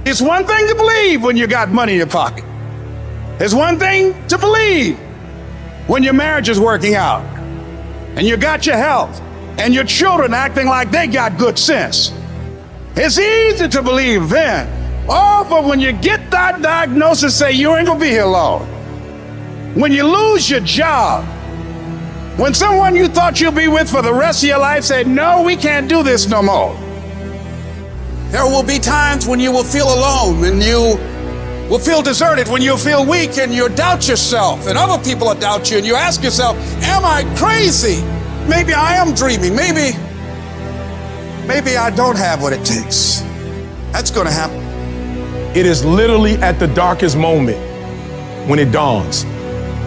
It's one thing to believe when you got money in your pocket. It's one thing to believe when your marriage is working out and you got your health and your children acting like they got good sense. It's easy to believe then. Oh, but when you get that diagnosis, say you ain't gonna be here long. When you lose your job, when someone you thought you'd be with for the rest of your life say, no, we can't do this no more. There will be times when you will feel alone, and you will feel deserted, when you'll feel weak and you'll doubt yourself, and other people will doubt you, and you ask yourself, am I crazy? Maybe I am dreaming. Maybe I don't have what it takes. That's gonna happen. It is literally at the darkest moment when it dawns.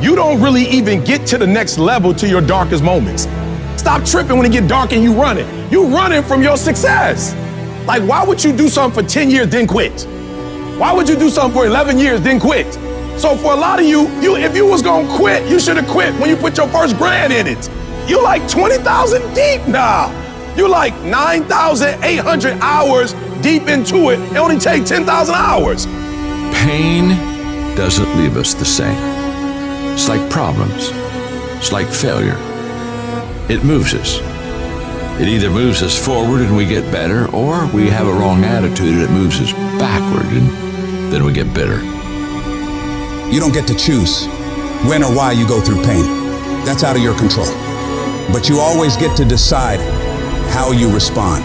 You don't really even get to the next level to your darkest moments. Stop tripping when it get dark and you running. You running from your success. Like, why would you do something for 10 years then quit? Why would you do something for 11 years then quit? So for a lot of you, if you was gonna quit, you should have quit when you put your first grand in it. You like 20,000 deep now. You like 9,800 hours deep into it. It only take 10,000 hours. Pain doesn't leave us the same. It's like problems. It's like failure. It moves us. It either moves us forward and we get better, or we have a wrong attitude and it moves us backward and then we get bitter. You don't get to choose when or why you go through pain. That's out of your control. But you always get to decide how you respond,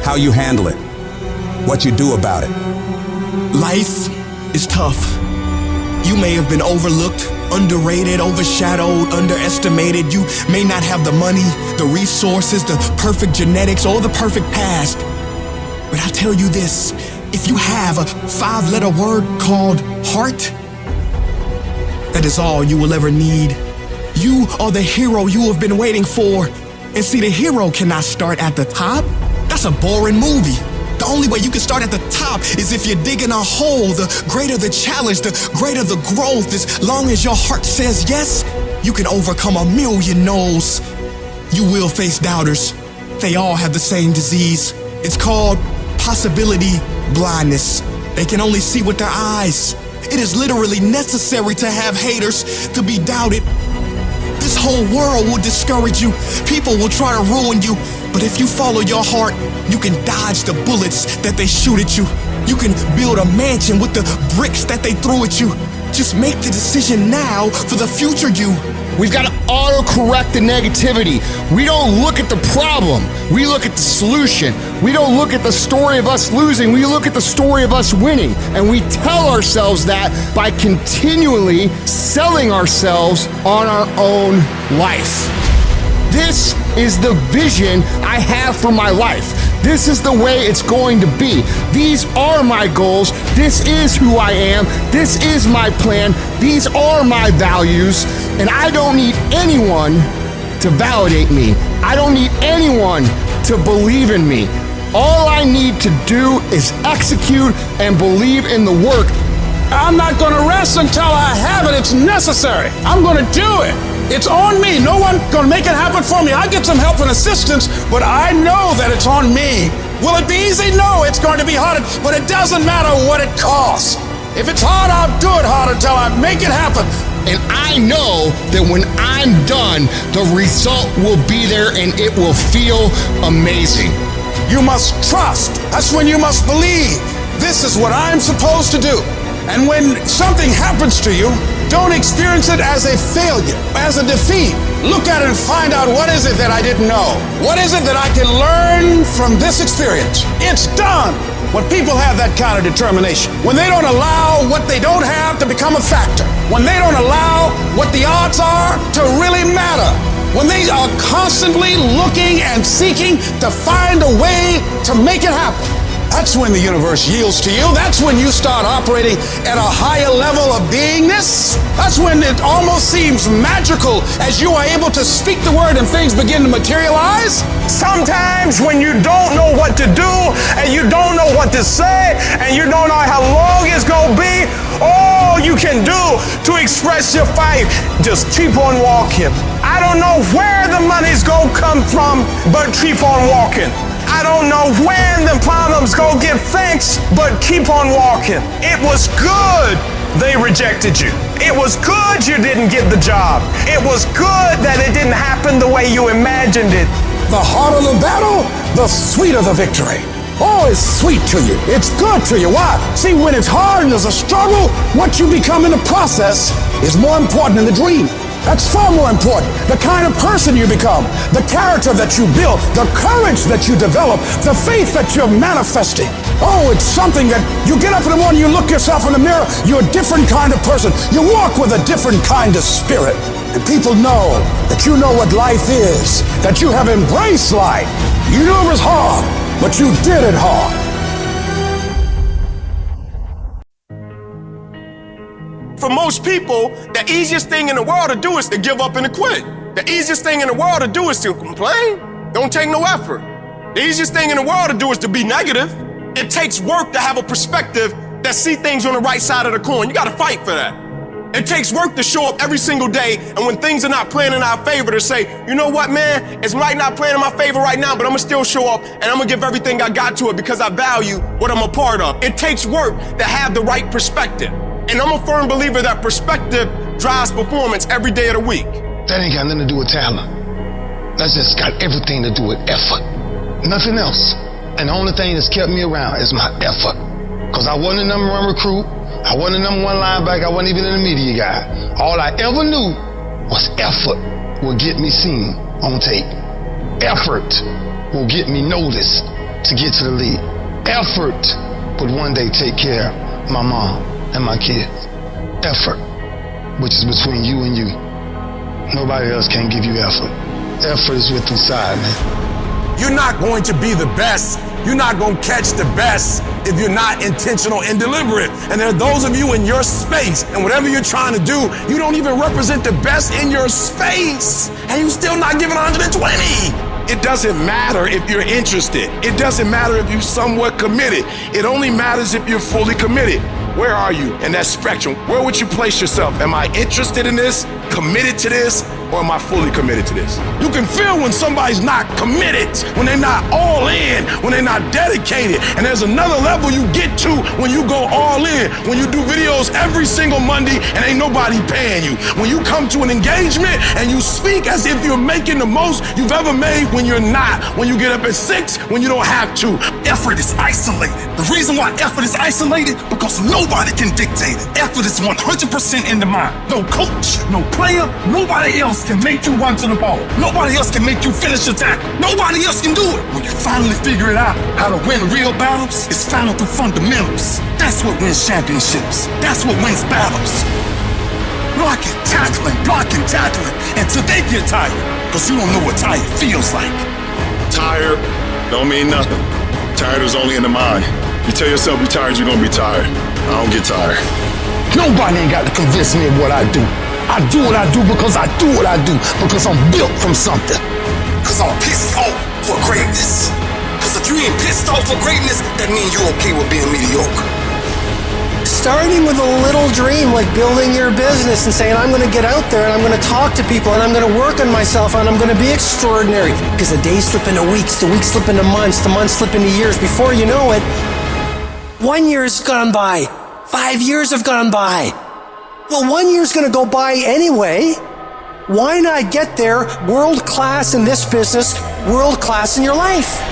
how you handle it, what you do about it. Life is tough. You may have been overlooked, underrated, overshadowed, underestimated. You may not have the money, the resources, the perfect genetics, or the perfect past. But I'll tell you this, if you have a 5-letter word called heart, that is all you will ever need. You are the hero you have been waiting for. And see, the hero cannot start at the top. That's a boring movie. The only way you can start at the top is if you're digging a hole. The greater the challenge, the greater the growth. As long as your heart says yes, you can overcome a million no's. You will face doubters. They all have the same disease. It's called possibility blindness. They can only see with their eyes. It is literally necessary to have haters, to be doubted. This whole world will discourage you. People will try to ruin you. But if you follow your heart, you can dodge the bullets that they shoot at you. You can build a mansion with the bricks that they threw at you. Just make the decision now for the future you. We've got to auto-correct the negativity. We don't look at the problem. We look at the solution. We don't look at the story of us losing. We look at the story of us winning. And we tell ourselves that by continually selling ourselves on our own life. This is the vision I have for my life. This is the way it's going to be. These are my goals. This is who I am. This is my plan. These are my values. And I don't need anyone to validate me. I don't need anyone to believe in me. All I need to do is execute and believe in the work. I'm not gonna rest until I have it. It's necessary. I'm gonna do it. It's on me. No one gonna make it happen for me. I get some help and assistance, but I know that it's on me. Will it be easy? No, it's going to be hard, but it doesn't matter what it costs. If it's hard, I'll do it hard until I make it happen. And I know that when I'm done, the result will be there and it will feel amazing. You must trust. That's when you must believe. This is what I'm supposed to do. And when something happens to you, don't experience it as a failure, as a defeat. Look at it and find out, what is it that I didn't know? What is it that I can learn from this experience? It's done. When people have that kind of determination, when they don't allow what they don't have to become a factor, when they don't allow what the odds are to really matter, when they are constantly looking and seeking to find a way to make it happen, that's when the universe yields to you. That's when you start operating at a higher level of beingness. That's when it almost seems magical as you are able to speak the word and things begin to materialize. Sometimes when you don't know what to do and you don't know what to say and you don't know how long it's going to be, all you can do to express your faith, just keep on walking. I don't know where the money's going to come from, but keep on walking. I don't know when the problem's go give thanks, but keep on walking. It was good they rejected you. It was good you didn't get the job. It was good that it didn't happen the way you imagined it. The harder the battle, the sweeter the victory. Oh, it's sweet to you. It's good to you. Why? See, when it's hard and there's a struggle, what you become in the process is more important than the dream. That's far more important. The kind of person you become, the character that you build, the courage that you develop, the faith that you're manifesting. Oh, it's something that you get up in the morning, you look yourself in the mirror, you're a different kind of person. You walk with a different kind of spirit. And people know that you know what life is, that you have embraced life. You knew it was hard, but you did it hard. For most people, the easiest thing in the world to do is to give up and to quit. The easiest thing in the world to do is to complain. Don't take no effort. The easiest thing in the world to do is to be negative. It takes work to have a perspective that see things on the right side of the coin. You gotta fight for that. It takes work to show up every single day, and when things are not playing in our favor, to say, you know what, man, it's might not playing in my favor right now, but I'm gonna still show up, and I'm gonna give everything I got to it because I value what I'm a part of. It takes work to have the right perspective. And I'm a firm believer that perspective drives performance every day of the week. That ain't got nothing to do with talent. That's just got everything to do with effort. Nothing else. And the only thing that's kept me around is my effort. Because I wasn't the number one recruit. I wasn't the number one linebacker. I wasn't even a media guy. All I ever knew was effort will get me seen on tape. Effort will get me noticed to get to the league. Effort would one day take care of my mom and my kids. Effort, which is between you and you. Nobody else can give you effort. Effort is what's inside, man. You're not going to be the best. You're not going to catch the best if you're not intentional and deliberate. And there are those of you in your space, and whatever you're trying to do, you don't even represent the best in your space, and you're still not giving 120. It doesn't matter if you're interested. It doesn't matter if you're somewhat committed. It only matters if you're fully committed. Where are you in that spectrum? Where would you place yourself? Am I interested in this, committed to this, or am I fully committed to this? You can feel when somebody's not committed, when they're not all in, when they're not dedicated. And there's another level you get to when you go all in, when you do videos every single Monday and ain't nobody paying you. When you come to an engagement and you speak as if you're making the most you've ever made when you're not. When you get up at 6, when you don't have to. Effort is isolated. The reason why effort is isolated, because nobody can dictate it. Effort is 100% in the mind. No coach, no player, nobody else can make you run to the ball. Nobody else can make you finish your tackle. Nobody else can do it. When you finally figure it out, how to win real battles, it's found through fundamentals. That's what wins championships. That's what wins battles. Blocking, tackling, until they get tired. Because you don't know what tired feels like. Tired don't mean nothing. Tired is only in the mind. You tell yourself you're tired, you're gonna be tired. I don't get tired. Nobody ain't got to convince me of what I do. I do what I do because I do what I do, because I'm built from something. Because I'm pissed off for greatness. Because if you ain't pissed off for greatness, that means you're okay with being mediocre. Starting with a little dream, like building your business and saying, I'm going to get out there and I'm going to talk to people and I'm going to work on myself and I'm going to be extraordinary. Because the days slip into weeks, the weeks slip into months, the months slip into years. Before you know it, 1 year's gone by, 5 years have gone by. Well, 1 year's going to go by anyway. Why not get there world class in this business, world class in your life?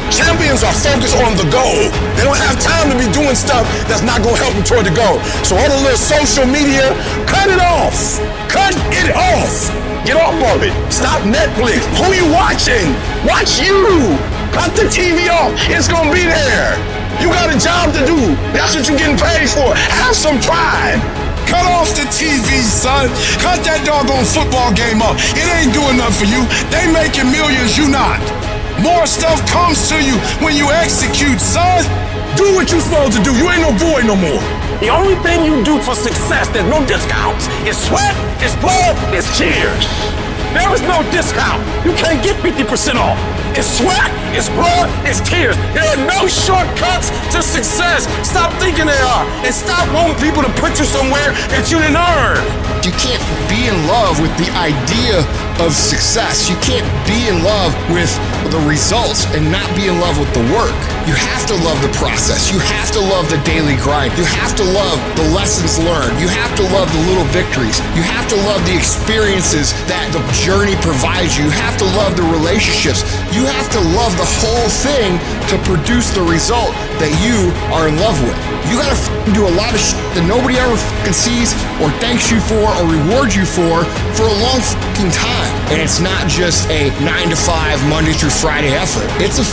Champions are focused on the goal. They don't have time to be doing stuff that's not going to help them toward the goal. So all the little social media, cut it off. Cut it off. Get off of it. Stop Netflix. Who you watching? Watch you. Cut the TV off. It's going to be there. You got a job to do. That's what you're getting paid for. Have some pride. Cut off the TV, son. Cut that doggone football game up. It ain't doing nothing for you. They making millions, you not. More stuff comes to you when you execute, son. Do what you're supposed to do. You ain't no boy no more. The only thing you do for success, there's no discounts. It's sweat, it's blood, it's tears. There is no discount. You can't get 50% off. it's sweat, it's blood, it's tears. There are no shortcuts to success. Stop thinking there are, and stop wanting people to put you somewhere that you didn't earn. You can't be in love with the idea of success. You can't be in love with the results and not be in love with the work. You have to love the process. You have to love the daily grind. You have to love the lessons learned. You have to love the little victories. You have to love the experiences that the journey provides you. You have to love the relationships. You have to love the whole thing to produce the result that you are in love with. You gotta do a lot of shit that nobody ever sees or thanks you for or rewards you for a long time. And it's not just a 9 to 5 Monday through Friday effort. It's a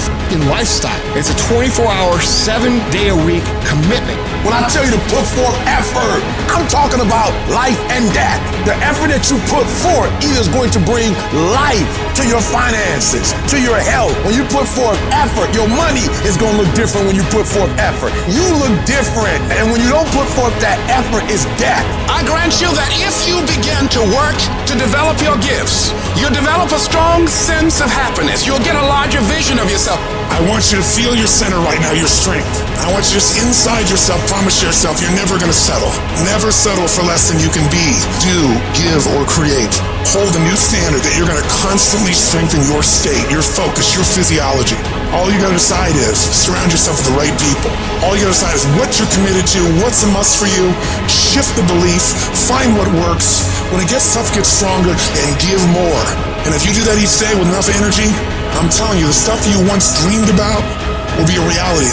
lifestyle. It's a 24-hour, 7-day-a-week commitment. When I tell you to put forth effort, I'm talking about life and death. The effort that you put forth is going to bring life to your finances, to your health. When you put forth effort, your money is going to look different when you put forth effort. You look different. And when you don't put forth that effort, it's death. I grant you that if you begin to work to develop your gifts, you'll develop a strong sense of happiness. You'll get a larger vision of yourself. I want you to feel your center right now, your strength. I want you to just inside yourself, promise yourself you're never going to settle. Never settle for less than you can be, do, give, or create. Hold a new standard that you're going to constantly strengthen your state, your focus, your physiology. All you got to decide is surround yourself with the right people. All you got to decide is what you're committed to, what's a must for you. Shift the belief, find what works. When it gets tough, get stronger, and give more. And if you do that each day with enough energy, I'm telling you, the stuff you once dreamed about will be a reality.